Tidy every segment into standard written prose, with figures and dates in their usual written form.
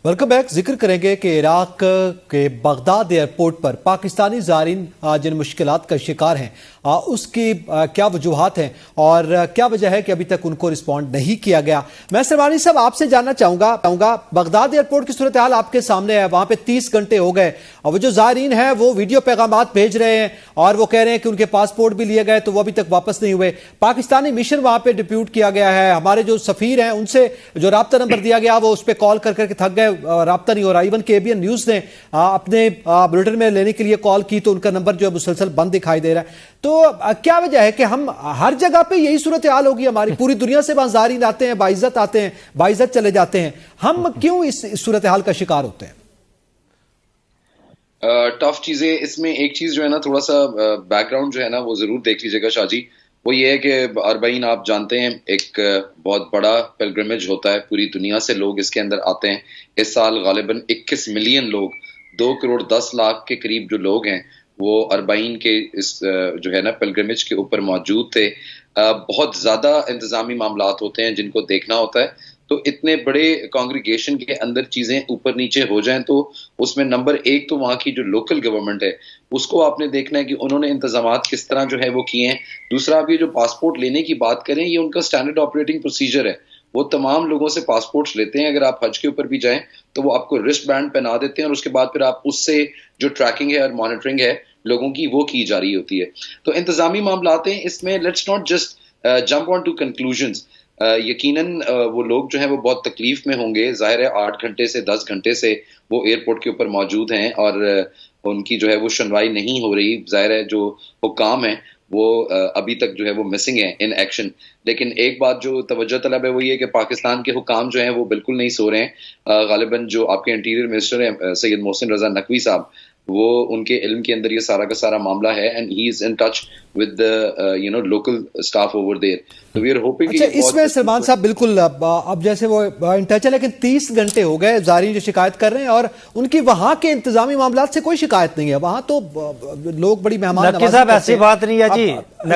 Welcome back. जिक्र करेंगे कि इराक के बगदाद एयरपोर्ट पर पाकिस्तानी ज़ायरीन जिन मुश्किलात का शिकार हैं उसकी क्या वजूहात हैं और क्या वजह है कि अभी तक उनको रिस्पॉन्ड नहीं किया गया। मैं सरवानी साहब आपसे जानना चाहूँगा बगदाद एयरपोर्ट की सूरत हाल आपके सामने है। वहाँ पे 30 घंटे हो गए और वो जो ज़ायरीन हैं वो वीडियो पैगामात भेज रहे हैं और वो कह रहे हैं कि उनके पासपोर्ट भी लिए गए तो वो अभी तक वापस नहीं हुए। पाकिस्तानी मिशन वहाँ पे डिप्यूट किया गया है। हमारे जो सफ़ीर हैं उनसे जो राब्ता नंबर दिया गया वो उस पर कॉल कर करके थक गए, राब्ता नहीं हो रहा। इवन केबीएन न्यूज़ ने अपने बुलेटिन में लेने के लिए कॉल की तो उनका नंबर जो है मुसलसल बंद दिखाई दे रहा है। तो क्या वजह है कि हम हर जगह पे यही सूरत हाल होगी हमारी? पूरी दुनिया से ज़ायरीन आते हैं, बाइज्जत आते हैं, बाइज्जत चले जाते हैं, हम क्यों इस सूरत हाल का शिकार होते हैं? टफ चीजें इसमें एक चीज जो है ना, थोड़ा सा बैकग्राउंड जो है ना वो जरूर देख लीजिएगा शाहजी। वो ये है कि अरबाइन आप जानते हैं एक बहुत बड़ा पिलग्रिमेज होता है, पूरी दुनिया से लोग इसके अंदर आते हैं। इस साल गालिबन 21 मिलियन लोग, 2 करोड़ 10 लाख के करीब जो लोग हैं वो अरबाइन के इस जो है ना पिलग्रिमेज के ऊपर मौजूद थे। बहुत ज्यादा इंतजामी मामलात होते हैं जिनको देखना होता है। तो इतने बड़े कांग्रीगेशन के अंदर चीजें ऊपर नीचे हो जाएं तो उसमें नंबर एक तो वहाँ की जो लोकल गवर्नमेंट है उसको आपने देखना है कि उन्होंने इंतजामात किस तरह जो है वो किए हैं। दूसरा, आप ये जो पासपोर्ट लेने की बात करें, ये उनका स्टैंडर्ड ऑपरेटिंग प्रोसीजर है। वो तमाम लोगों से पासपोर्ट्स लेते हैं। अगर आप हज के ऊपर भी जाएं तो वो आपको रिस्ट बैंड पहना देते हैं और उसके बाद फिर आप उससे जो ट्रैकिंग है और मॉनिटरिंग है लोगों की वो की जा रही होती है। तो इंतजामी मामलात हैं इसमें। Let's not just jump on to conclusions. यकीनन वो लोग जो हैं वो बहुत तकलीफ में होंगे। जाहिर है 8 घंटे से 10 घंटे से वो एयरपोर्ट के ऊपर मौजूद हैं और उनकी जो है वो सुनवाई नहीं हो रही। जाहिर है जो हुक्काम है वो अभी तक जो है वो मिसिंग है इन एक्शन। लेकिन एक बात जो तवज्जो तलब है वो ये कि पाकिस्तान के हुक्काम जो हैं वो बिल्कुल नहीं सो रहे हैं। गालिबन जो आपके इंटीरियर मिनिस्टर हैं सैयद मोहसिन रजा नकवी साहब, वो उनके इल्म के अंदर ये सारा का सारा मामला है and he is in touch with the local staff over there. तो वी आर होपिंग। अच्छा, इसमें सलमान साहब बिल्कुल अब जैसे वो इन टच है, लेकिन 30 घंटे हो गए ज़ायरीन जो शिकायत कर रहे हैं और उनकी वहां के इंतजामी मामलात से कोई शिकायत नहीं है। वहां तो लोग बड़ी मेहमान नवाज़ी साहब ऐसी बात नहीं है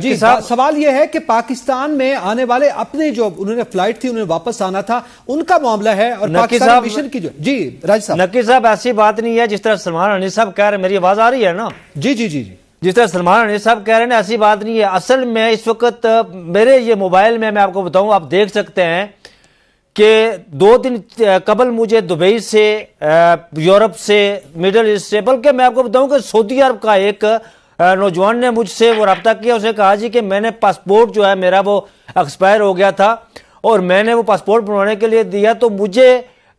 जी। सवाल ये है कि पाकिस्तान में आने वाले अपने जो उन्होंने फ्लाइट थी उन्हें वापस आना था उनका मामला है और पाकिस्तान मिशन की जो जी राज साहब नकी साहब ऐसी बात नहीं है जिस तरह सलमान हनी साहब कह रहे हैं। मेरी आवाज आ रही है ना? जी जी जी जी। जिस तरह सलमान हनी साहब कह रहे हैं ऐसी बात नहीं है। असल में इस वक्त मेरे ये मोबाइल में मैं आपको बताऊं, आप देख सकते हैं कि 2 दिन कबल मुझे दुबई से, यूरोप से, मिडल ईस्ट से, बल्कि मैं आपको बताऊं कि सऊदी अरब का एक नौजवान ने मुझसे वो रब्ता किया। उसने कहा जी कि मैंने पासपोर्ट जो है मेरा वो एक्सपायर हो गया था और मैंने वो पासपोर्ट बनवाने के लिए दिया तो मुझे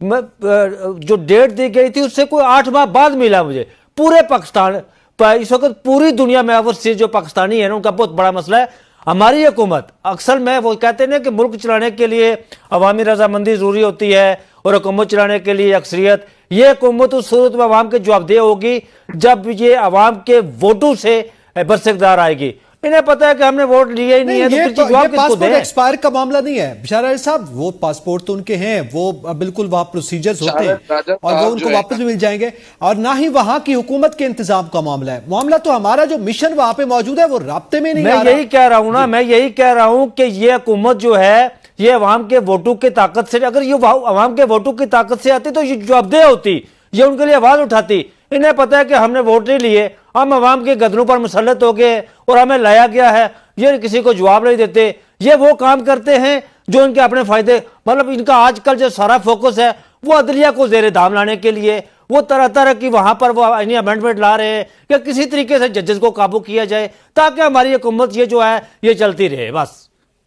जो डेट दी गई थी उससे कोई 8 माह बाद मिला मुझे। पूरे पाकिस्तान इस वक्त पूरी दुनिया में ओवरसीज जो पाकिस्तानी है ना उनका बहुत बड़ा मसला है। हमारी हुकूमत अक्सर में वो कहते हैं कि मुल्क चलाने के लिए अवामी रजामंदी जरूरी होती है और हुकूमत चलाने के लिए अक्सरियत। ये हुकूमत उस सूरत में अवाम के जवाबदेह होगी जब ये अवाम के वोटों से बरसकदार आएगी। इन्हें पता है कि हमने वोट लिए ही नहीं है, तो ये पासपोर्ट एक्सपायर का मामला नहीं है बिशारा साहब। वो पासपोर्ट तो उनके हैं, वो बिल्कुल वहां प्रोसीजर्स होते हैं और वो उनको वापस भी मिल जाएंगे। और ना ही वहां की हुकूमत के इंतजाम का मामला है। मामला तो हमारा जो मिशन वहां पे मौजूद है वो राब्ते में नहीं आ रहा। मैं यही कह रहा हूं ना, मैं यही कह रहा हूं कि ये हुकूमत जो है ये अवाम के वोटों की ताकत से, अगर ये अवाम के वोटों की ताकत से आती तो ये जवाबदेह होती, ये उनके लिए आवाज उठाती। इन्हें पता है कि हमने वोट नहीं लिए, हम अवाम के गदरों पर मुसल्लत हो गए और हमें लाया गया है, ये किसी को जवाब नहीं देते। ये वो काम करते हैं जो इनके अपने फायदे, मतलब इनका आजकल जो सारा फोकस है वो अदलिया को जेर दाम लाने के लिए, वो तरह तरह की वहां पर वो अमेंडमेंट ला रहे हैं कि किसी तरीके से जजेस को काबू किया जाए ताकि हमारी हुकूमत ये जो है ये चलती रहे। बस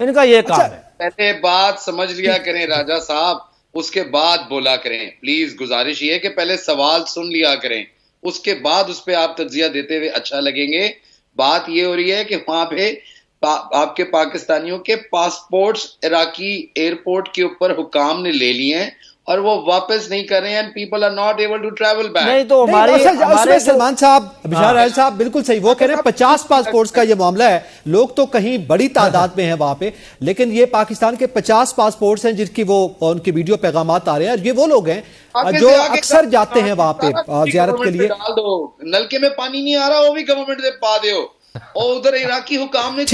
इनका ये काम है। पहले बात समझ लिया करें राजा साहब, उसके बाद बोला करें। प्लीज गुजारिश ये है कि पहले सवाल सुन लिया करें, उसके बाद उस पर आप तज्जिया देते हुए अच्छा लगेंगे। बात ये हो रही है कि वहां पे आपके पाकिस्तानियों के पासपोर्ट्स इराकी एयरपोर्ट के ऊपर हुकाम ने ले लिए हैं और वो वापस नहीं कर रहे हैं। People are not able to travel back. नहीं तो हमारे सलमान साहब, बिशार साहब बिल्कुल सही वो कह रहे हैं। 50 पासपोर्ट्स का ये मामला है। लोग तो कहीं बड़ी तादाद में हैं वहां पे, लेकिन ये पाकिस्तान के 50 पासपोर्ट्स हैं जिनकी वो उनके वीडियो पैगामात आ रहे हैं। ये वो लोग हैं जो अक्सर जाते हैं वहां पे जियारत के लिए। डाल दो, नलके में पानी नहीं आ रहा वो भी गवर्नमेंट से पा दो, और उधर इराकी हुकाम ने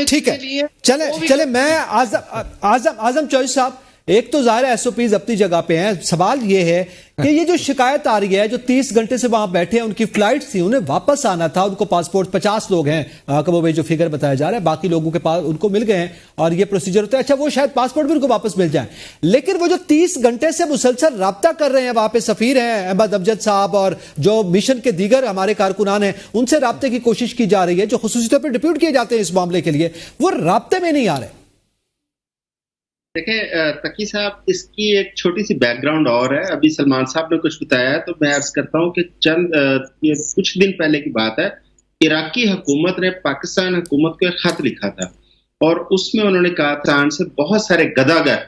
ठीक है। चले मैं आजम चौधरी साहब, एक तो ज़ाहिर एसओपीज अपनी जगह पे हैं। सवाल ये है کہ یہ جو شکایت آ رہی ہے جو 30 گھنٹے سے وہاں بیٹھے ہیں ان کی فلائٹ تھی انہیں واپس آنا تھا ان کو پاسپورٹ 50 لوگ ہیں کبو بھائی جو فگر بتایا جا رہا ہے باقی لوگوں کے پاس ان کو مل گئے ہیں اور یہ پروسیجر ہوتا ہے اچھا وہ شاید پاسپورٹ بھی ان کو واپس مل جائے لیکن وہ جو 30 گھنٹے سے مسلسل رابطہ کر رہے ہیں وہاں پہ سفیر ہیں احمد امجد صاحب اور جو مشن کے دیگر ہمارے کارکنان ہیں ان سے رابطے کی کوشش کی جا رہی ہے جو خصوصی طور پہ ڈپیوٹ کیے جاتے ہیں اس معاملے کے لیے وہ رابطے میں نہیں آ رہے دیکھیں تقی صاحب اس کی ایک چھوٹی سی بیک گراؤنڈ اور ہے ابھی سلمان صاحب نے کچھ بتایا ہے تو میں عرض کرتا ہوں کہ یہ کچھ دن پہلے کی بات ہے عراقی حکومت نے پاکستان حکومت کو ایک خط لکھا تھا اور اس میں انہوں نے کہا پاکستان سے بہت سارے گداگر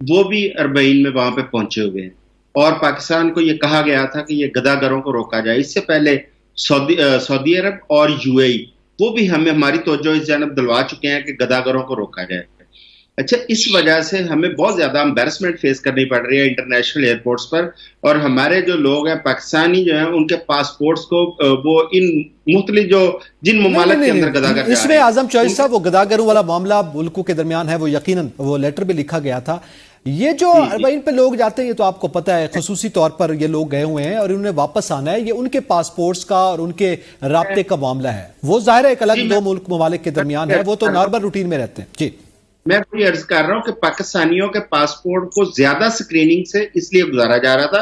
وہ بھی اربعین میں وہاں پہ پہنچے ہوئے ہیں اور پاکستان کو یہ کہا گیا تھا کہ یہ گداگروں کو روکا جائے اس سے پہلے سعودی عرب اور یو اے ای وہ بھی ہماری توجہ اس جانب دلوا چکے ہیں کہ گداگروں کو روکا جائے اچھا اس وجہ سے ہمیں بہت زیادہ امبیرسمنٹ فیس کرنی پڑ رہی ہے انٹرنیشنل ایئرپورٹس پر اور ہمارے جو لوگ ہیں پاکستانی جو ہیں ان کے پاسپورٹس کو وہ ان مختلف جو جن ممالک کے اندر گداگر اس میں اعظم چوہدری صاحب وہ گداگروں والا معاملہ ملکوں کے درمیان ہے وہ یقیناً وہ لیٹر بھی لکھا گیا تھا یہ جو اربعین پہ لوگ جاتے ہیں یہ تو آپ کو پتہ ہے خصوصی طور پر یہ لوگ گئے ہوئے ہیں اور انہیں واپس آنا ہے یہ ان کے پاسپورٹس کا اور ان کے رابطے کا معاملہ ہے وہ ظاہر ہے ایک الگ دو ملک ممالک کے درمیان ہے وہ تو نارمل روٹین میں رہتے ہیں جی میں کوئی عرض کر رہا ہوں کہ پاکستانیوں کے پاسپورٹ کو زیادہ سکریننگ سے اس لیے گزارا جا رہا تھا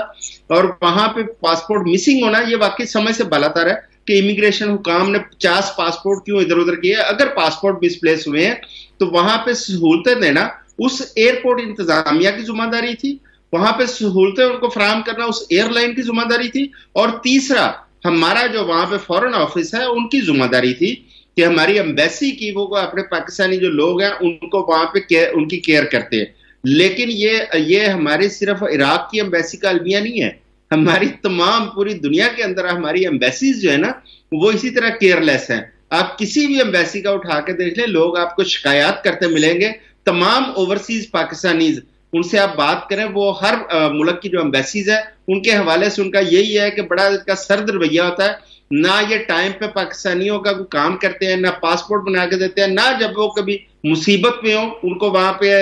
اور وہاں پہ پاسپورٹ مسنگ ہونا یہ واقعی سمجھ سے بالاتر ہے کہ امیگریشن حکام نے 50 پاسپورٹ کیوں ادھر ادھر کیے اگر پاسپورٹ مسپلیس ہوئے ہیں تو وہاں پہ سہولتیں دینا اس ایئرپورٹ انتظامیہ کی ذمہ داری تھی وہاں پہ سہولتیں ان کو فراہم کرنا اس ایئر لائن کی ذمہ داری تھی اور تیسرا ہمارا جو وہاں پہ فورن آفس ہے ان کی ذمہ داری تھی کہ ہماری ایمبیسی کی وہ اپنے پاکستانی جو لوگ ہیں ان کو وہاں پہ ان کی کیئر کرتے ہیں لیکن یہ ہماری صرف عراق کی ایمبیسی کا المیہ نہیں ہے ہماری تمام پوری دنیا کے اندر ہماری ایمبیسیز جو ہے نا وہ اسی طرح کیئر لیس ہیں آپ کسی بھی ایمبیسی کا اٹھا کے دیکھ لیں لوگ آپ کو شکایات کرتے ملیں گے تمام اوورسیز پاکستانیز ان سے آپ بات کریں وہ ہر ملک کی جو ایمبیسیز ہے ان کے حوالے سے ان کا یہی ہے کہ بڑا ان کا سرد رویہ ہوتا ہے نہ یہ ٹائم پہ پاکستانیوں کا کوئی کام کرتے ہیں نہ پاسپورٹ بنا کے دیتے ہیں نہ جب وہ کبھی مصیبت میں ہوں ان کو وہاں پہ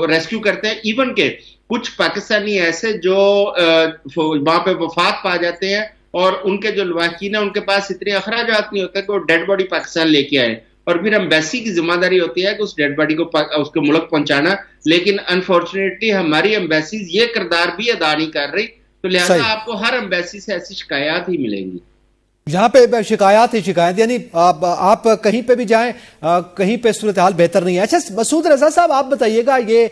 ریسکیو کرتے ہیں ایون کہ کچھ پاکستانی ایسے جو وہاں پہ وفات پا جاتے ہیں اور ان کے جو لواحقین ہیں ان کے پاس اتنے اخراجات نہیں ہوتے کہ وہ ڈیڈ باڈی پاکستان لے کے آئے اور پھر ایمبیسی کی ذمہ داری ہوتی ہے کہ اس ڈیڈ باڈی کو اس کے ملک پہنچانا لیکن انفارچونیٹلی ہماری ایمبیسیز یہ کردار بھی ادا نہیں کر رہی تو لہٰذا آپ کو ہر ایمبیسی سے ایسی شکایات ہی ملیں گی یہاں پہ شکایات ہی شکایت یعنی آپ کہیں پہ بھی جائیں کہیں پہ صورتحال بہتر نہیں ہے اچھا مسعود رضا صاحب آپ بتائیے گا یہ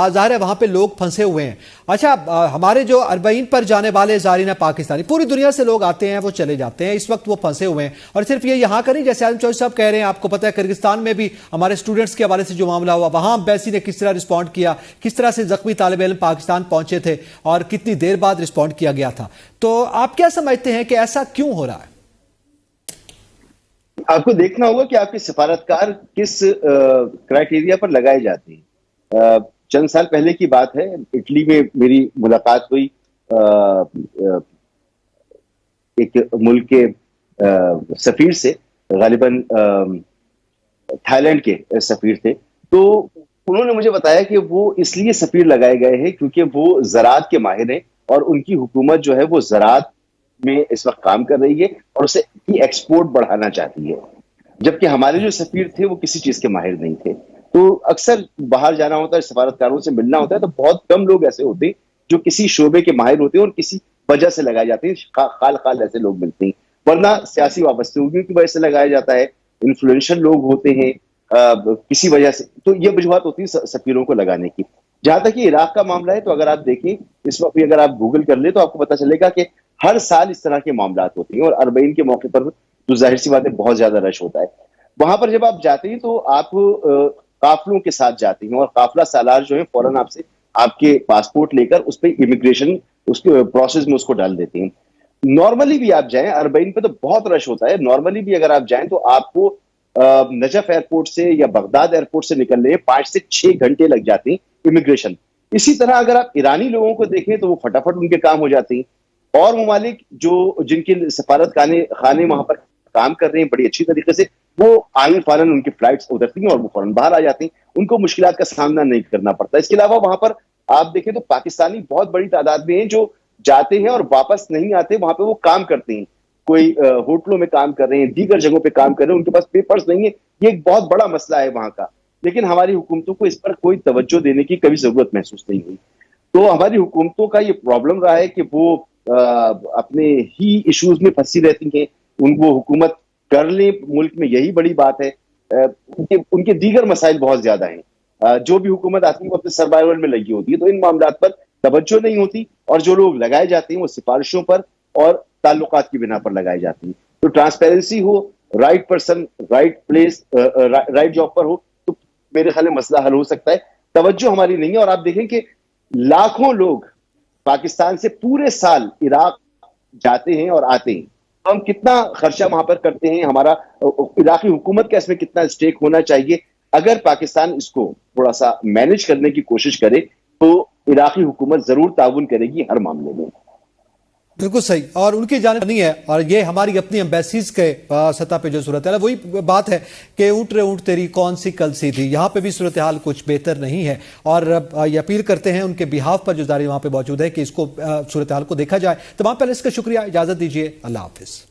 ظاہر ہے وہاں پہ لوگ پھنسے ہوئے ہیں اچھا ہمارے جو اربعین پر جانے والے زائرین پاکستانی پوری دنیا سے لوگ آتے ہیں وہ چلے جاتے ہیں اس وقت وہ پھنسے ہوئے ہیں اور صرف یہ یہاں کا نہیں جیسے اعظم چوہدری صاحب کہہ رہے ہیں آپ کو پتہ ہے کرغزستان میں بھی ہمارے اسٹوڈنٹس کے حوالے سے جو معاملہ ہوا وہاں ایمبیسی نے کس طرح رسپونڈ کیا کس طرح سے زخمی طالب علم پاکستان پہنچے تھے اور کتنی دیر بعد رسپونڈ کیا گیا تھا تو آپ کیا سمجھتے ہیں کہ ایسا کیوں ہو رہا ہے آپ کو دیکھنا ہوگا کہ آپ کے سفارتکار کس کرائٹیریا پر لگائے جاتے ہیں چند سال پہلے کی بات ہے اٹلی میں میری ملاقات ہوئی ایک ملک کے سفیر سے غالباً تھائی لینڈ کے سفیر تھے تو انہوں نے مجھے بتایا کہ وہ اس لیے سفیر لگائے گئے ہیں کیونکہ وہ زراعت کے ماہر ہیں اور ان کی حکومت جو ہے وہ زراعت میں اس وقت کام کر رہی ہے اور اسے ایکسپورٹ بڑھانا چاہتی ہے جبکہ ہمارے جو سفیر تھے وہ کسی چیز کے ماہر نہیں تھے تو اکثر باہر جانا ہوتا ہے سفارتکاروں سے ملنا ہوتا ہے تو بہت کم لوگ ایسے ہوتے ہیں جو کسی شعبے کے ماہر ہوتے ہیں اور کسی وجہ سے لگائے جاتے ہیں خال ایسے لوگ ملتے ہیں ورنہ سیاسی وابستگیوں کی وجہ سے لگایا جاتا ہے انفلوئنشل لوگ ہوتے ہیں کسی وجہ سے تو یہ وجوہات ہوتی ہیں سفیروں کو لگانے کی جہاں تک یہ عراق کا معاملہ ہے تو اگر آپ دیکھیں اس وقت بھی اگر آپ گوگل کر لیں تو آپ کو پتہ چلے گا کہ ہر سال اس طرح کے معاملات ہوتے ہیں اور اربعین کے موقع پر تو ظاہر سی بات ہے بہت زیادہ رش ہوتا ہے وہاں پر جب آپ جاتے ہیں تو آپ قافلوں کے ساتھ جاتے ہیں اور قافلہ سالار جو ہے فوراً آپ سے آپ کے پاسپورٹ لے کر اس پہ امیگریشن اس کے پروسیس میں اس کو ڈال دیتے ہیں نارملی بھی آپ جائیں اربعین پہ تو بہت رش ہوتا ہے نارملی بھی اگر آپ جائیں تو آپ کو نجف ایئرپورٹ سے یا بغداد ایئرپورٹ سے نکلنے 5 سے 6 گھنٹے لگ جاتے ہیں امیگریشن اسی طرح اگر آپ ایرانی لوگوں کو دیکھیں تو وہ فٹافٹ ان کے کام ہو جاتے ہیں اور ممالک جن کے سفارت خانے وہاں پر کام کر رہے ہیں بڑی اچھی طریقے سے وہ آئین فوراً ان کی فلائٹس اترتی ہیں اور وہ فوراً باہر آ جاتے ہیں ان کو مشکلات کا سامنا نہیں کرنا پڑتا اس کے علاوہ وہاں پر آپ دیکھیں تو پاکستانی بہت بڑی تعداد میں ہیں جو जाते हैं और वापस नहीं आते, वहां पे वो काम करते हैं, कोई होटलों में काम कर रहे हैं, दीगर जगहों पे काम कर रहे हैं, उनके पास पेपर्स नहीं है। ये एक बहुत बड़ा मसला है वहां का, लेकिन हमारी हुकूमतों को इस पर कोई तवज्जो देने की कभी जरूरत महसूस नहीं हुई। तो हमारी हुकूमतों का ये प्रॉब्लम रहा है कि वो अपने ही इश्यूज में फंसी रहती हैं, उनको हुकूमत कर ले मुल्क में, यही बड़ी बात है। उनके दीगर मसाइल बहुत ज्यादा हैं। जो भी हुकूमत आती है वो अपने सर्वाइवल में लगी होती है, तो इन मामलात पर तवज्जो नहीं होती, और जो लोग लगाए जाते हैं वो सिफारिशों पर और ताल्लुकात की बिना पर लगाए जाते हैं। तो ट्रांसपेरेंसी हो, right person right place right job पर हो, तो मेरे ख्याल में मसला हल हो सकता है। तवज्जो हमारी नहीं है, और आप देखें कि लाखों लोग पाकिस्तान से पूरे साल इराक जाते हैं और आते हैं, तो हम कितना खर्चा वहां पर करते हैं, हमारा इराकी हुकूमत का इसमें कितना स्टेक होना चाहिए। अगर पाकिस्तान इसको थोड़ा सा मैनेज करने की कोशिश करे तो इराकी हुकूमत जरूर ताउन करेगी हर मामले में। बिल्कुल सही, और उनकी जानिब नहीं है, और ये हमारी अपनी एम्बेसीज के सतह पे जो सूरत है, वही बात है कि ऊंट रे ऊंट तेरी कौन सी कल सी थी। यहाँ पे भी सूरत हाल कुछ बेहतर नहीं है, और ये अपील करते हैं उनके बिहाफ पर जो जारी वहाँ पे मौजूद है कि इसको सूरत हाल को देखा जाए। तमाम पैनलिस्ट का शुक्रिया, इजाजत दीजिए, अल्लाह हाफिज।